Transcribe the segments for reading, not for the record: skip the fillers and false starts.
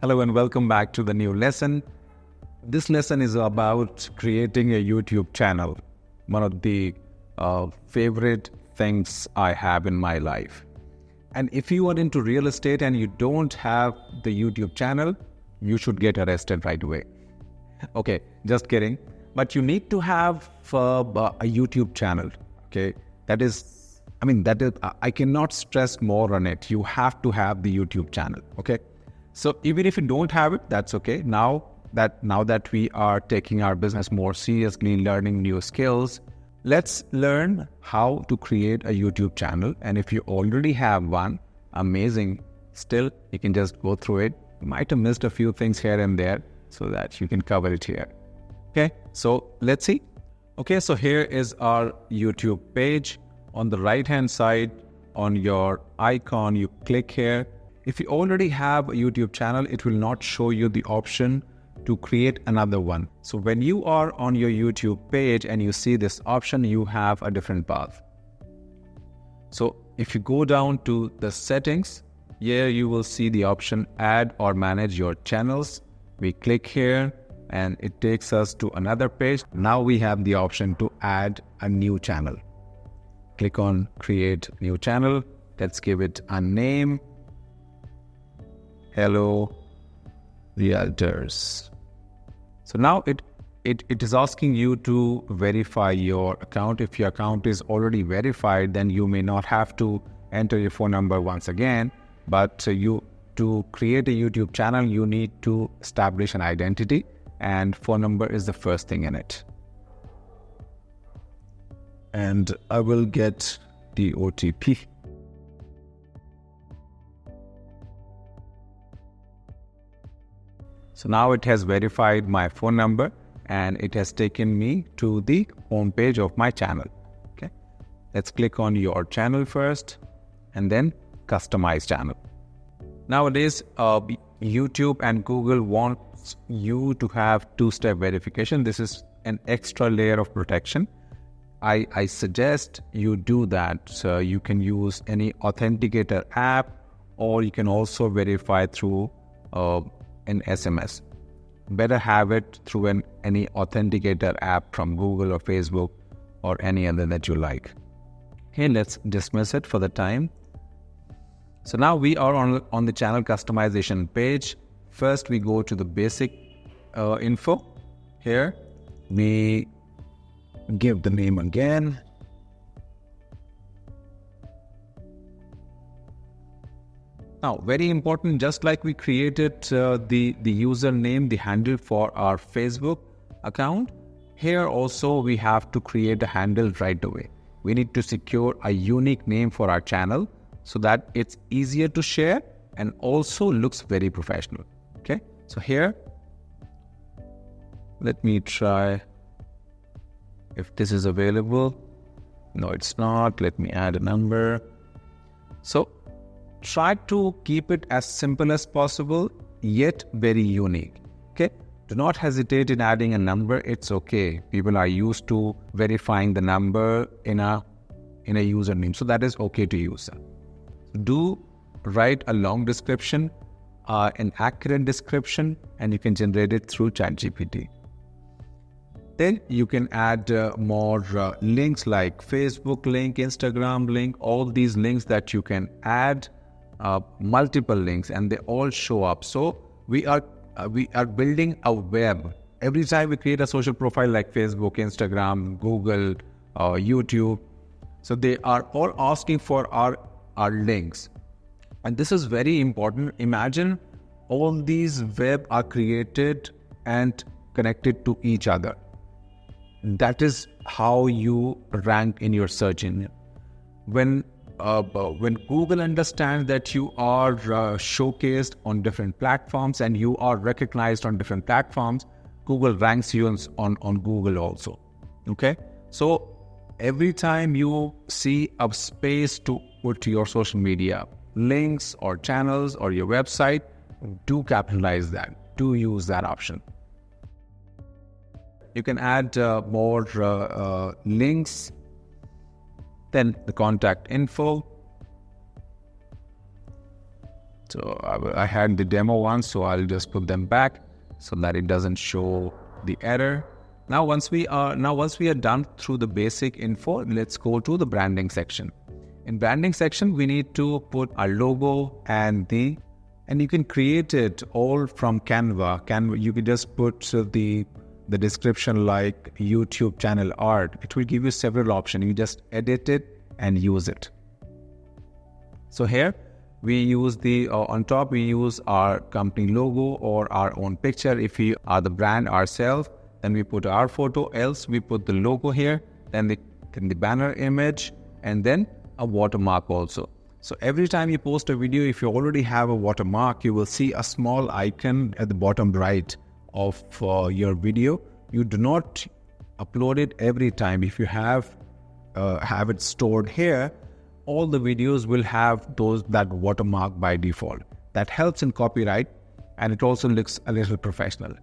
Hello and welcome back to the new lesson. This lesson is about creating a YouTube channel, one of the favorite things I have in my life. And if you are into real estate and you don't have the YouTube channel, you should get arrested right away. Okay, just kidding. But you need to have a YouTube channel. Okay, I cannot stress more on it. You have to have the YouTube channel. Okay. So even if you don't have it, that's okay. Now that we are taking our business more seriously, learning new skills, let's learn how to create a YouTube channel. And if you already have one, amazing. Still, you can just go through it. You might have missed a few things here and there so that you can cover it here. Okay, so let's see. Okay, so here is our YouTube page. On the right-hand side, on your icon, you click here. If you already have a YouTube channel, it will not show you the option to create another one. So when you are on your YouTube page and you see this option, you have a different path. So if you go down to the settings, here you will see the option add or manage your channels. We click here and it takes us to another page. Now we have the option to add a new channel. Click on create new channel. Let's give it a name. Hello Realtors. So now it is asking you to verify your account. If your account is already verified, then you may not have to enter your phone number once again. But to create a YouTube channel, you need to establish an identity, and phone number is the first thing in it. And I will get the OTP. So now it has verified my phone number and it has taken me to the home page of my channel. Okay, let's click on your channel first and then customize channel. Nowadays, YouTube and Google wants you to have two-step verification. This is an extra layer of protection. I suggest you do that. So you can use any authenticator app, or you can also verify through an SMS. Better have it through any authenticator app from Google or Facebook or any other that you like. Okay, let's dismiss it for the time. So now we are on the channel customization page. First, we go to the basic info. Here, we give the name again. Now, very important, just like we created the username, the handle for our Facebook account, here also we have to create a handle right away. We need to secure a unique name for our channel so that it's easier to share and also looks very professional. Okay, so here, let me try if this is available. No, it's not. Let me add a number. So try to keep it as simple as possible, yet very unique. Okay, do not hesitate in adding a number. It's okay. People are used to verifying the number in a username, so that is okay to use that. Do write a long description, an accurate description, and you can generate it through ChatGPT. Then you can add more links like Facebook link, Instagram link, all these links that you can add. Multiple links, and they all show up. So we are building a web. Every time we create a social profile like Facebook, Instagram, Google, YouTube, so they are all asking for our links, and this is very important. Imagine all these web are created and connected to each other. That is how you rank in your search engine. When Google understands that you are showcased on different platforms and you are recognized on different platforms, Google ranks you on Google also. Okay, so every time you see a space to put your social media links or channels or your website, do capitalize that, do use that option. You can add more links. Then the contact info. So I had the demo one, so I'll just put them back so that it doesn't show the error. Now once we are done through the basic info, let's go to the branding section. In branding section, we need to put our logo and you can create it all from Canva. You can just put the description like YouTube channel art. It will give you several options. You just edit it and use it. So here we use on top we use our company logo or our own picture. If we are the brand ourselves, then we put our photo, else we put the logo here, then the banner image, and then a watermark also. So every time you post a video, if you already have a watermark, you will see a small icon at the bottom right of your video. You do not upload it every time. If you have it stored here, all the videos will have that watermark by default. That helps in copyright, and it also looks a little professional.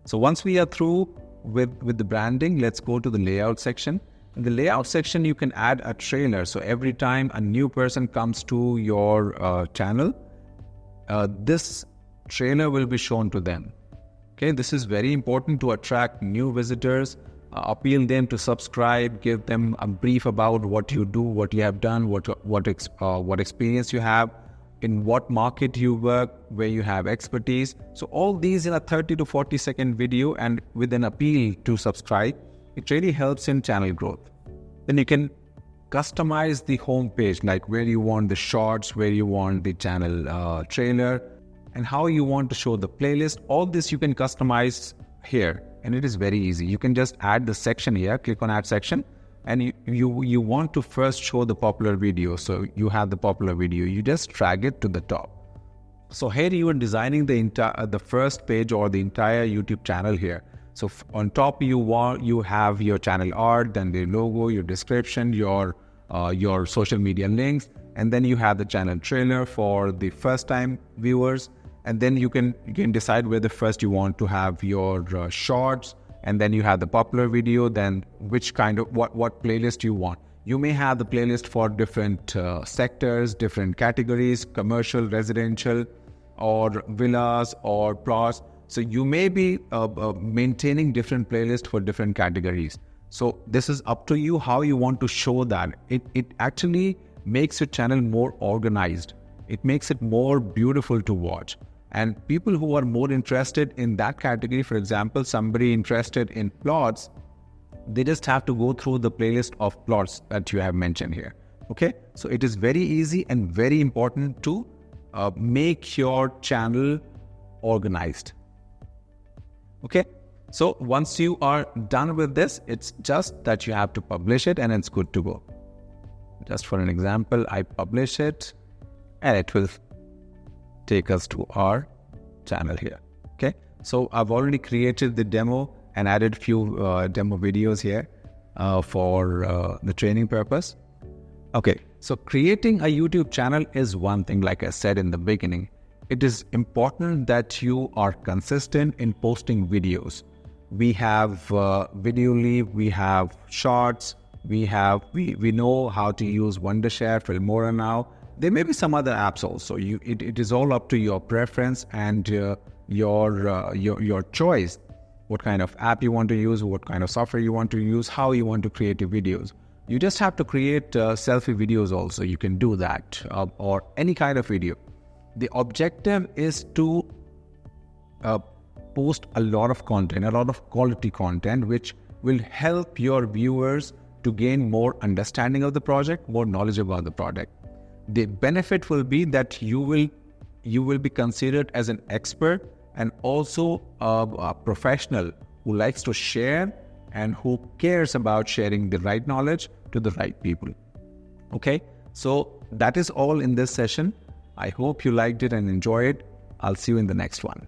So once we are through with the branding, let's go to the layout section. In the layout section, you can add a trailer. So every time a new person comes to your channel, this trailer will be shown to them. Okay, this is very important to attract new visitors, appeal them to subscribe, give them a brief about what you do, what you have done, what experience you have, in what market you work, where you have expertise. So all these in a 30 to 40 second video and with an appeal to subscribe, it really helps in channel growth. Then you can customize the home page, like where you want the shorts, where you want the channel trailer, and how you want to show the playlist. All this you can customize here, and it is very easy. You can just add the section here, click on add section, and you want to first show the popular video. So you have the popular video, you just drag it to the top. So here you are designing the first page or the entire YouTube channel here. So on top you have your channel art, then the logo, your description, your social media links, and then you have the channel trailer for the first time viewers. And then you can decide whether first you want to have your shorts, and then you have the popular video, then which kind of what playlist you want. You may have the playlist for different sectors, different categories, commercial, residential, or villas or plots. So you may be maintaining different playlists for different categories. So this is up to you how you want to show that. It actually makes your channel more organized. It makes it more beautiful to watch. And people who are more interested in that category, for example, somebody interested in plots, they just have to go through the playlist of plots that you have mentioned here. Okay, so it is very easy and very important to make your channel organized. Okay, so once you are done with this, it's just that you have to publish it and it's good to go. Just for an example, I publish it and it will take us to our channel here. Okay, so I've already created the demo and added few demo videos here for the training purpose. Okay, so creating a YouTube channel is one thing. Like I said in the beginning, it is important that you are consistent in posting videos. We have Video Leap, we have Shorts, we know how to use Wondershare, Filmora now. There may be some other apps also. It is all up to your preference and your choice. What kind of app you want to use, what kind of software you want to use, how you want to create your videos. You just have to create selfie videos also. You can do that or any kind of video. The objective is to post a lot of content, a lot of quality content, which will help your viewers to gain more understanding of the project, more knowledge about the product. The benefit will be that you will be considered as an expert and also a professional who likes to share and who cares about sharing the right knowledge to the right people. Okay, so that is all in this session. I hope you liked it and enjoyed it. I'll see you in the next one.